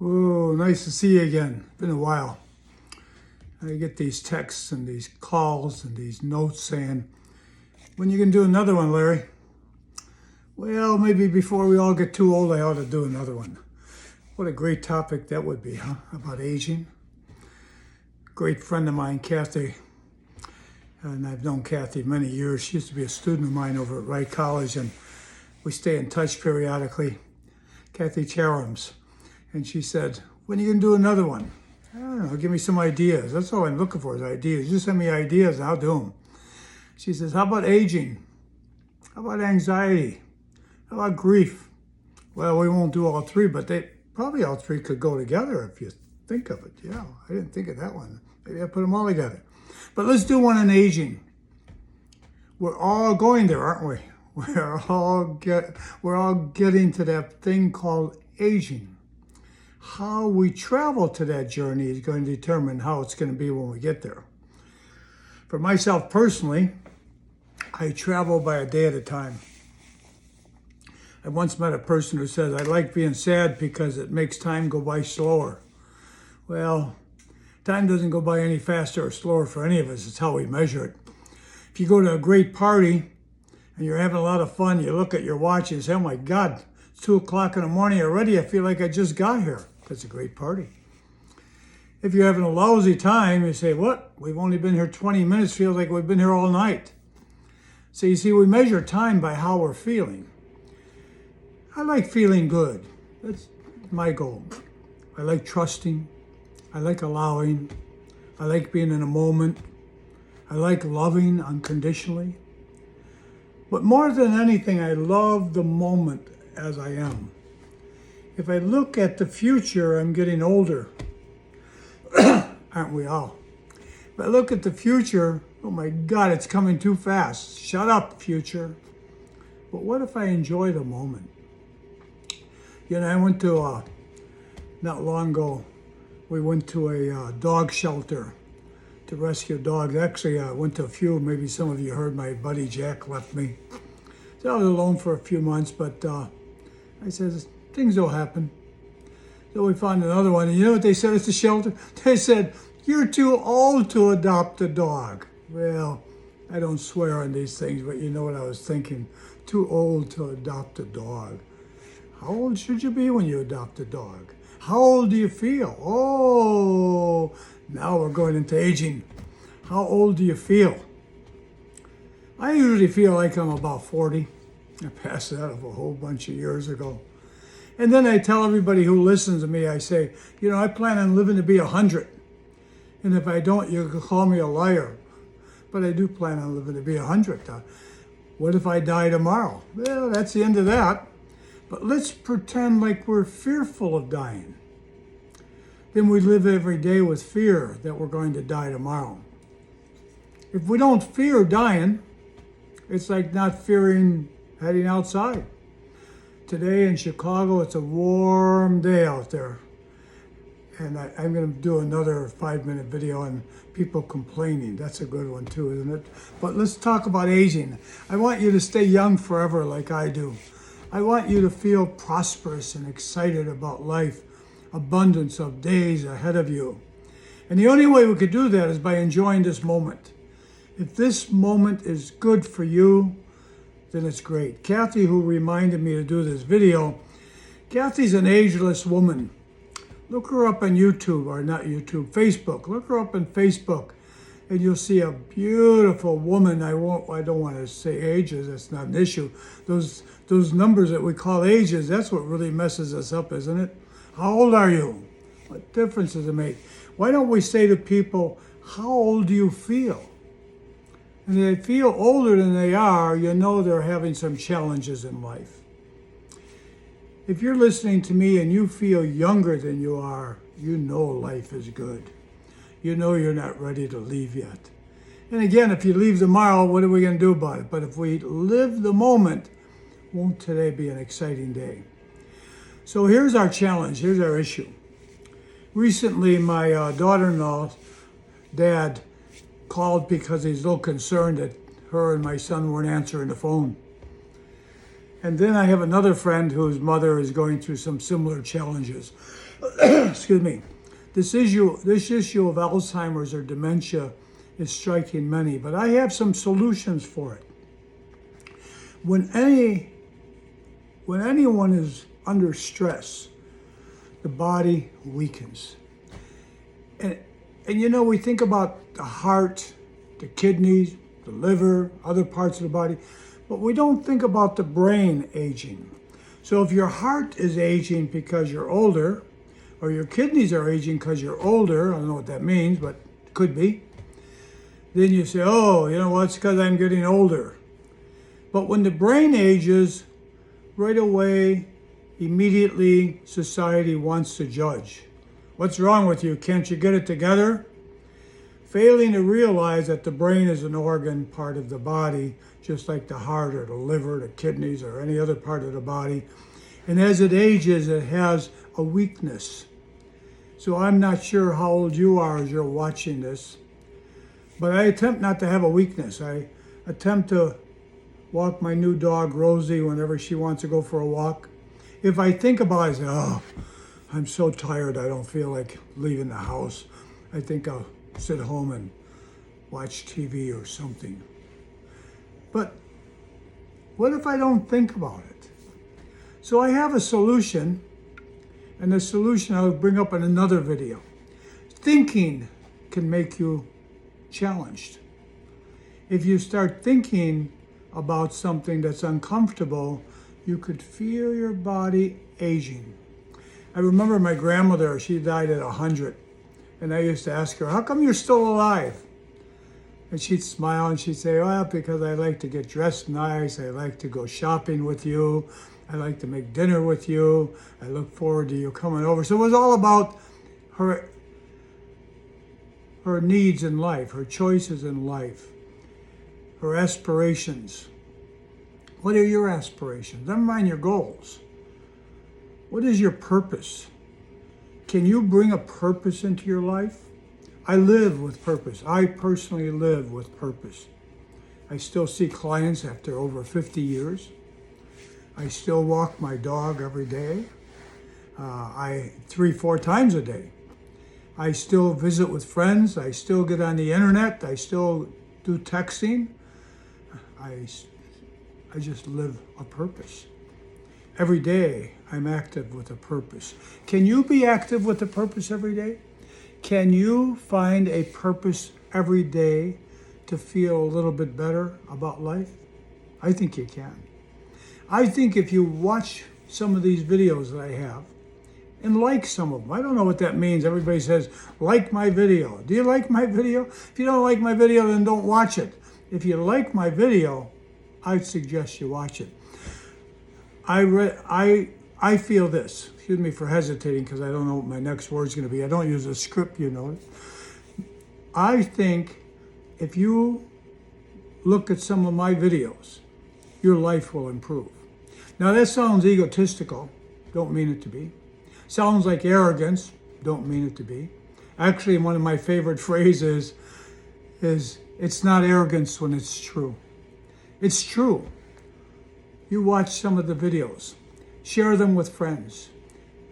Oh, nice to see you again. Been a while. I get these texts and these calls and these notes saying, when you can do another one, Larry? Well, maybe before we all get too old, I ought to do another one. What a great topic that would be, huh? About aging. Great friend of mine, Kathy, and I've known Kathy many years. She used to be a student of mine over at Wright College, and we stay in touch periodically. Kathy Charams. And she said, when are you going to do another one? I don't know, give me some ideas. That's all I'm looking for is ideas. Just send me ideas and I'll do them. She says, how about aging? How about anxiety? How about grief? Well, we won't do all three, but probably all three could go together if you think of it. Yeah, I didn't think of that one. Maybe I put them all together. But let's do one on aging. We're all going there, aren't we? We're all getting to that thing called aging. How we travel to that journey is going to determine how it's going to be when we get there. For myself personally, I travel by a day at a time. I once met a person who says, I like being sad because it makes time go by slower. Well, time doesn't go by any faster or slower for any of us. It's how we measure it. If you go to a great party and you're having a lot of fun, you look at your watch and say, oh my God, it's 2 o'clock in the morning already. I feel like I just got here. That's a great party. If you're having a lousy time, you say, what? We've only been here 20 minutes. Feels like we've been here all night. So you see, we measure time by how we're feeling. I like feeling good. That's my goal. I like trusting. I like allowing. I like being in a moment. I like loving unconditionally. But more than anything, I love the moment as I am. If I look at the future, I'm getting older. Aren't we all? If I look at the future, oh my God, it's coming too fast. Shut up, future. But what if I enjoy the moment? You know, I went to, not long ago, we went to a dog shelter to rescue dogs. Actually, I went to a few. Maybe some of you heard my buddy Jack left me. So I was alone for a few months, but I said, things will happen. So we found another one. And you know what they said at the shelter? They said, you're too old to adopt a dog. Well, I don't swear on these things, but you know what I was thinking. Too old to adopt a dog. How old should you be when you adopt a dog? How old do you feel? Oh, now we're going into aging. How old do you feel? I usually feel like I'm about 40. I passed that up a whole bunch of years ago. And then I tell everybody who listens to me, I say, you know, I plan on living to be 100. And if I don't, you can call me a liar. But I do plan on living to be 100. What if I die tomorrow? Well, that's the end of that. But let's pretend like we're fearful of dying. Then we live every day with fear that we're going to die tomorrow. If we don't fear dying, it's like not fearing heading outside. Today in Chicago, it's a warm day out there. And I'm going to do another 5-minute video on people complaining. That's a good one too, isn't it? But let's talk about aging. I want you to stay young forever like I do. I want you to feel prosperous and excited about life, abundance of days ahead of you. And the only way we could do that is by enjoying this moment. If this moment is good for you, then it's great. Kathy, who reminded me to do this video, Kathy's an ageless woman. Look her up on YouTube, or not YouTube, Facebook. Look her up on Facebook, and you'll see a beautiful woman. I don't want to say ages, that's not an issue. Those numbers that we call ages, that's what really messes us up, isn't it? How old are you? What difference does it make? Why don't we say to people, how old do you feel? And if they feel older than they are, you know they're having some challenges in life. If you're listening to me and you feel younger than you are, you know life is good. You know you're not ready to leave yet. And again, if you leave tomorrow, what are we going to do about it? But if we live the moment, won't today be an exciting day? So here's our challenge. Here's our issue. Recently, my daughter-in-law's dad called because he's a little concerned that her and my son weren't answering the phone. And then I have another friend whose mother is going through some similar challenges. Excuse me. This issue of Alzheimer's or dementia is striking many, but I have some solutions for it. When anyone is under stress, the body weakens. And you know, we think about the heart, the kidneys, the liver, other parts of the body, but we don't think about the brain aging. So if your heart is aging because you're older, or your kidneys are aging because you're older, I don't know what that means, but it could be, then you say, oh, you know what, it's because I'm getting older. But when the brain ages, right away, immediately, society wants to judge. What's wrong with you? Can't you get it together? Failing to realize that the brain is an organ part of the body, just like the heart or the liver, the kidneys, or any other part of the body. And as it ages, it has a weakness. So I'm not sure how old you are as you're watching this, but I attempt not to have a weakness. I attempt to walk my new dog, Rosie, whenever she wants to go for a walk. If I think about it, I say, oh, I'm so tired, I don't feel like leaving the house. I think I'll sit home and watch TV or something. But what if I don't think about it? So I have a solution, and the solution I'll bring up in another video. Thinking can make you challenged. If you start thinking about something that's uncomfortable, you could feel your body aging. I remember my grandmother, she died at 100. And I used to ask her, how come you're still alive? And she'd smile and she'd say, well, because I like to get dressed nice. I like to go shopping with you. I like to make dinner with you. I look forward to you coming over. So it was all about her needs in life, her choices in life, her aspirations. What are your aspirations? Never mind your goals. What is your purpose? Can you bring a purpose into your life? I live with purpose. I personally live with purpose. I still see clients after over 50 years. I still walk my dog every day. 3-4 times a day. I still visit with friends. I still get on the internet. I still do texting. I just live a purpose. Every day I'm active with a purpose. Can you be active with a purpose every day? Can you find a purpose every day to feel a little bit better about life? I think you can. I think if you watch some of these videos that I have and like some of them, I don't know what that means. Everybody says, like my video. Do you like my video? If you don't like my video, then don't watch it. If you like my video, I'd suggest you watch it. I feel this. Excuse me for hesitating because I don't know what my next word's going to be. I don't use a script, you know. I think if you look at some of my videos, your life will improve. Now that sounds egotistical. Don't mean it to be. Sounds like arrogance. Don't mean it to be. Actually, one of my favorite phrases is it's not arrogance when it's true. It's true. You watch some of the videos. Share them with friends.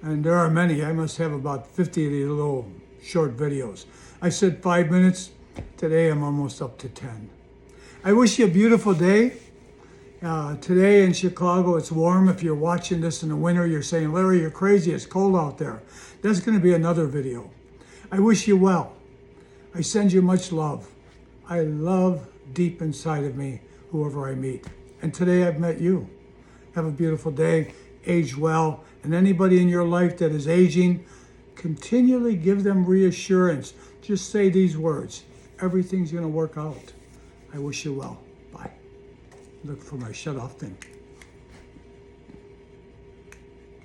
And there are many. I must have about 50 of these little short videos. I said 5 minutes. Today I'm almost up to 10. I wish you a beautiful day. Today in Chicago, it's warm. If you're watching this in the winter, you're saying, Larry, you're crazy. It's cold out there. That's going to be another video. I wish you well. I send you much love. I love deep inside of me whoever I meet. And today I've met you. Have a beautiful day. Age well. And anybody in your life that is aging, continually give them reassurance. Just say these words. Everything's going to work out. I wish you well. Bye. Look for my shut off thing.